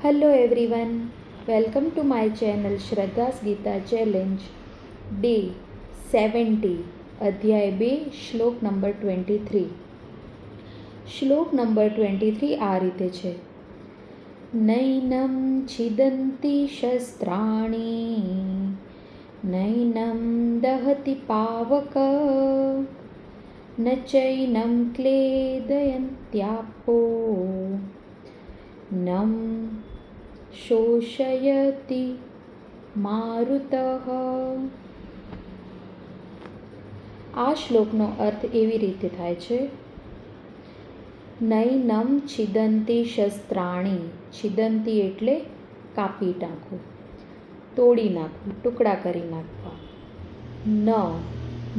Hello everyone, welcome to my channel Shraddha's Gita Challenge, Day 70, અધ્યાય 2, શ્લોક number 23. શ્લોક number 23 આ રીતે છે. નૈનમ છિદંતિ શસ્ત્રાણિ નૈનમ દહતિ પાવક ન ચૈનમ ક્લેદયન્ત્યાપો નમ શોષયતિ મારુતઃ. આ શ્લોકનો અર્થ એવી રીતે થાય છે. નૈનમ છિદંતિ શસ્ત્રાણિ. છિદંતિ એટલે કાપી નાખવું, તોડી નાખવું, ટુકડા કરી નાખવા.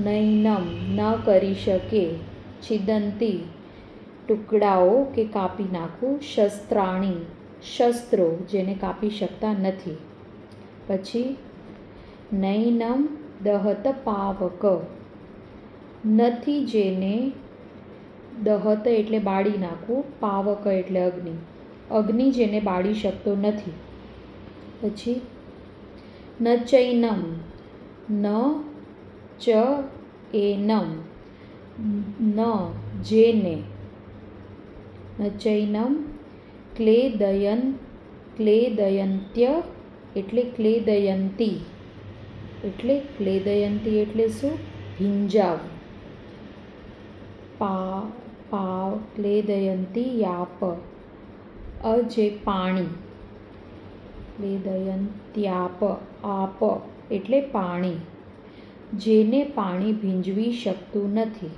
નૈનમ ન કરી શકે, છિદંતિ ટુકડાઓ કે કાપી નાખવું, શસ્ત્રાણી શસ્ત્રો જેને કાપી શકતા નથી. પછી નૈનમ દહત પાવક, નથી જેને, દહત એટલે બાળી નાખવું, પાવક એટલે અગ્નિ, અગ્નિ જેને બાળી શકતો નથી. પછી ન ચૈનમ, ન ચ એનમ, ન જેને, ન ચૈનમ ક્લેદયંત્ય એટલે ક્લેદયંતી, એટલે ક્લેદયંતી એટલે શું? ભીંજાવું. ક્લેદયંતી યાપ, જે પાણી, ક્લેદયંત્યાપ આપ એટલે પાણી, જેને પાણી ભીંજવી શકતું નથી.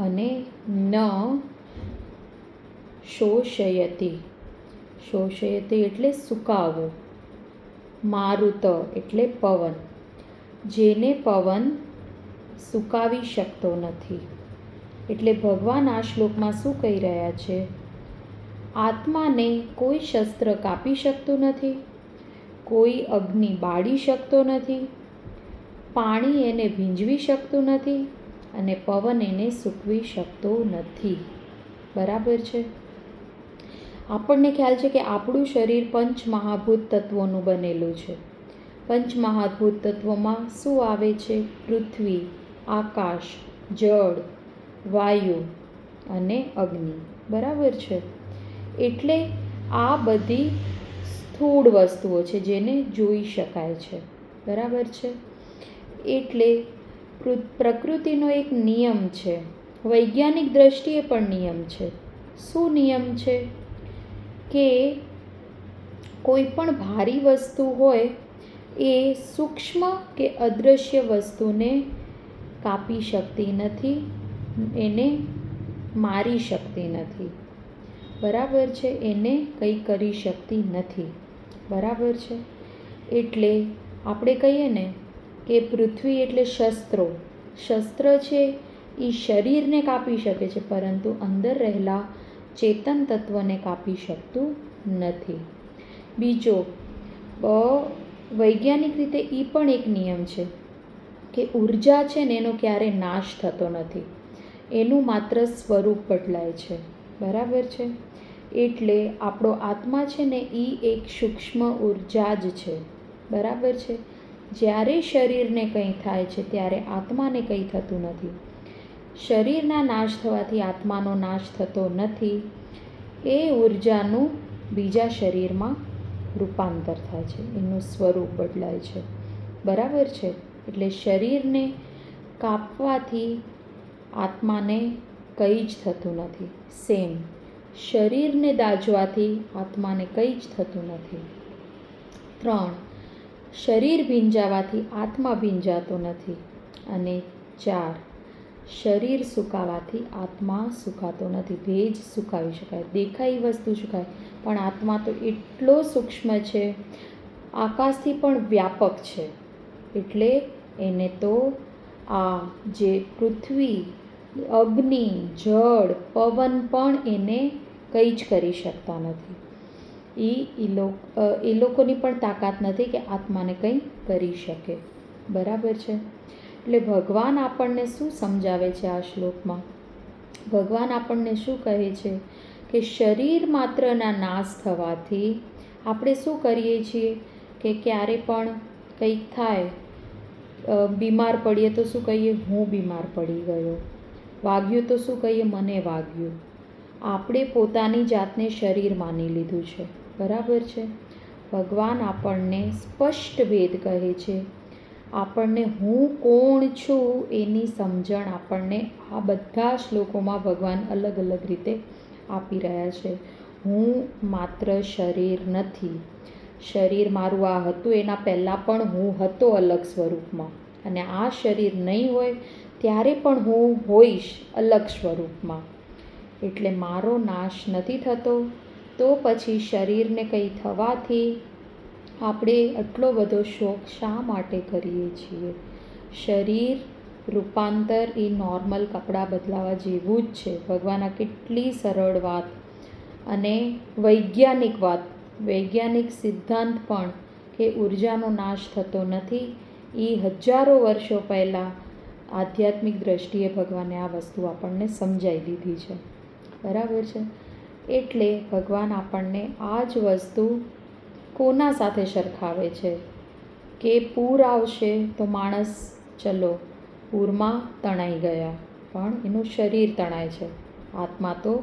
અને ન શોષયતિ, શોષયતિ એટલે સુકાવવું. મારુત એટલે પવન, જેને પવન સુકાવી શકતો નથી. એટલે ભગવાન આ શ્લોકમાં શું કહી રહ્યા છે? આત્માને કોઈ શસ્ત્ર કાપી શકતું નથી, કોઈ અગ્નિ બાળી શકતો નથી, પાણી એને ભીંજવી શકતું નથી અને પવન એને સૂકવી શકતો નથી. બરાબર છે? આપણને ખ્યાલ છે કે આપણું શરીર પંચમહાભૂત તત્વોનું બનેલું છે. પંચમહાભૂત તત્વોમાં શું આવે છે? પૃથ્વી, આકાશ, જળ, વાયુ અને અગ્નિ. બરાબર છે? એટલે આ બધી સ્થૂળ વસ્તુઓ છે જેને જોઈ શકાય છે. બરાબર છે? એટલે પ્રકૃતિનો એક નિયમ છે, વૈજ્ઞાનિક દ્રષ્ટિએ પણ નિયમ છે. શું નિયમ છે? કે કોઈ પણ ભારી વસ્તુ હોય એ સૂક્ષ્મ કે અદૃશ્ય વસ્તુને કાપી શકતી નથી, એને મારી શકતી નથી. બરાબર છે? એને કંઈ કરી શકતી નથી. બરાબર છે? એટલે આપણે કહીએ ને કે પૃથ્વી એટલે શસ્ત્રો, શસ્ત્ર છે એ શરીરને કાપી શકે છે પરંતુ અંદર રહેલા ચેતન તત્વને કાપી શકતું નથી. બીજો વૈજ્ઞાનિક રીતે એ પણ એક નિયમ છે કે ઉર્જા છે ને એનો ક્યારે નાશ થતો નથી, એનું માત્ર સ્વરૂપ બદલાય છે. બરાબર છે? એટલે આપણો આત્મા છે ને એ એક સૂક્ષ્મ ઉર્જા જ છે. બરાબર છે? જ્યારે શરીરને કંઈ થાય છે ત્યારે આત્માને કંઈ થતું નથી. શરીરના નાશ થવાથી આત્માનો નાશ થતો નથી. એ ઉર્જાનું બીજા શરીરમાં રૂપાંતર થાય છે, એનું સ્વરૂપ બદલાય છે. બરાબર છે? એટલે શરીરને કાપવાથી આત્માને કંઈ જ થતું નથી. સેમ શરીરને દાઝવાથી આત્માને કંઈ જ થતું નથી. 3, શરીર ભીંજાવાથી આત્મા ભીંજાતો નથી. અને 4, શરીર સુકાવાથી આત્મા સુકાતો નથી. ભેજ સુકાવી શકાય, દેખાય એ વસ્તુ સુકાય, પણ આત્મા તો એટલો સૂક્ષ્મ છે, આકાશથી પણ વ્યાપક છે. એટલે એને તો આ જે પૃથ્વી, અગ્નિ, જળ, પવન પણ એને કંઈ જ કરી શકતા નથી. એ લોકોની પણ તાકાત નથી કે આત્માને કંઈ કરી શકે. બરાબર છે? એટલે ભગવાન આપણને શું સમજાવે છે આ શ્લોકમાં? ભગવાન આપણને શું કહે છે કે શરીર માત્રના નાશ થવાથી આપણે શું કરીએ છીએ કે ક્યારે પણ કંઈક થાય, બીમાર પડીએ તો શું કહીએ, હું બીમાર પડી ગયો, વાગ્યું તો શું કહીએ, મને વાગ્યું. આપણે પોતાની જાતને શરીર માની લીધું છે. બરાબર છે. ભગવાન આપણને સ્પષ્ટ ભેદ કહે છે. આપણને હું કોણ છું એની સમજણ આપણને આ બધા શ્લોકોમાં ભગવાન અલગ અલગ રીતે આપી રહ્યા છે. હું માત્ર શરીર નથી. શરીર મારું આ હતું એના પહેલાં પણ હું હતો અલગ સ્વરૂપમાં, અને આ શરીર નહીં હોય ત્યારે પણ હું હોઈશ અલગ સ્વરૂપમાં. એટલે મારો નાશ નથી થતો, તો પછી શરીરને કંઈ થવાથી આપણે આટલો બધો શોક શા માટે કરીએ છીએ? શરીર રૂપાંતર એ નોર્મલ કપડાં બદલાવા જેવું જ છે. ભગવાન આ કેટલી સરળ વાત અને વૈજ્ઞાનિક વાત, વૈજ્ઞાનિક સિદ્ધાંત પણ કે ઉર્જાનો નાશ થતો નથી, એ હજારો વર્ષો પહેલાં આધ્યાત્મિક દ્રષ્ટિએ ભગવાને આ વસ્તુ આપણને સમજાવી દીધી છે. બરાબર છે. એટલે ભગવાન આપણને આ જ વસ્તુ કોના સાથે સરખાવે છે કે પૂર આવશે તો માણસ ચલો પૂરમાં તણાઈ ગયા, પણ એનું શરીર તણાય છે, આત્મા તો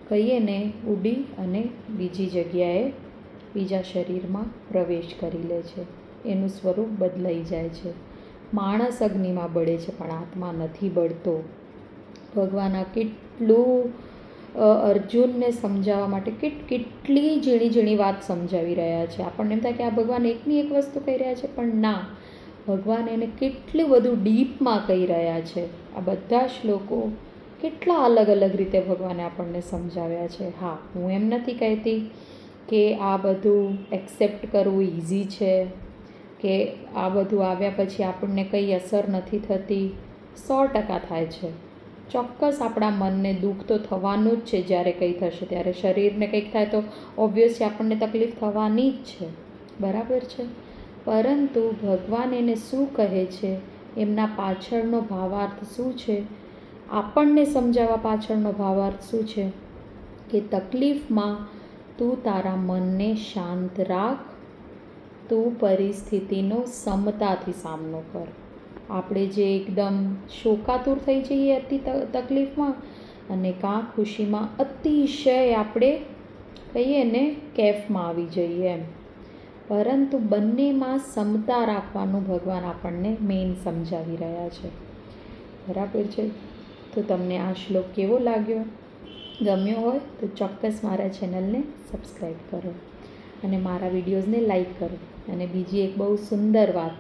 કહીએ ને ઉડી અને બીજી જગ્યાએ બીજા શરીરમાં પ્રવેશ કરી લે છે, એનું સ્વરૂપ બદલાઈ જાય છે. માણસ અગ્નિમાં બળે છે પણ આત્મા નથી બળતો. ભગવાન આ કેટલું અર્જુનને સમજાવવા માટે કેટલી ઝીણી ઝીણી વાત સમજાવી રહ્યા છે. આપણને એમ થાય કે આ ભગવાન એકની એક વસ્તુ કહી રહ્યા છે, પણ ના, ભગવાન એને કેટલું બધું ડીપમાં કહી રહ્યા છે. આ બધા શ્લોકો કેટલા અલગ અલગ રીતે ભગવાને આપણને સમજાવ્યા છે. હા, હું એમ નથી કહેતી કે આ બધું એક્સેપ્ટ કરવું ઇઝી છે, કે આ બધું આવ્યા પછી આપણને કંઈ અસર નથી થતી. 100% થાય છે. ચોક્કસ આપણા મનને દુઃખ તો થવાનું જ છે. જ્યારે કંઈ થશે ત્યારે શરીરને કંઈક થાય તો ઓબ્વિયસલી આપણને તકલીફ થવાની જ છે. બરાબર છે. પરંતુ ભગવાન એને શું કહે છે, એમના પાછળનો ભાવાર્થ શું છે, આપણને સમજાવવા પાછળનો ભાવાર્થ શું છે કે તકલીફમાં તું તારા મનને શાંત રાખ, તું પરિસ્થિતિનો સમતાથી સામનો કર. આપણે જે એકદમ શોકાતુર થઈ જઈએ અતિ તકલીફમાં, અને કાં ખુશીમાં અતિશય આપણે કહીએ ને કેફમાં આવી જઈએ એમ. પરંતુ બંનેમાં સમતા રાખવાનું ભગવાન આપણને મેઇન સમજાવી રહ્યા છે. બરાબર છે. તો તમને આ શ્લોક કેવો લાગ્યો? ગમ્યો હોય તો ચોક્કસ મારા ચેનલને સબસ્ક્રાઈબ કરો અને મારા વિડીયોઝને લાઈક કરો. અને બીજી એક બહુ સુંદર વાત,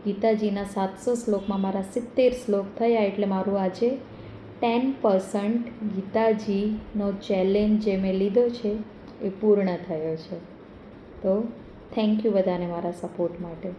ગીતાજીના 700 શ્લોકમાં મારા 70 શ્લોક થયા, એટલે મારું આજે 10% ગીતાજીનો ચેલેન્જ જે મેં લીધો છે એ પૂર્ણ થયો છે. તો થેન્ક યુ બધાને મારા સપોર્ટ માટે.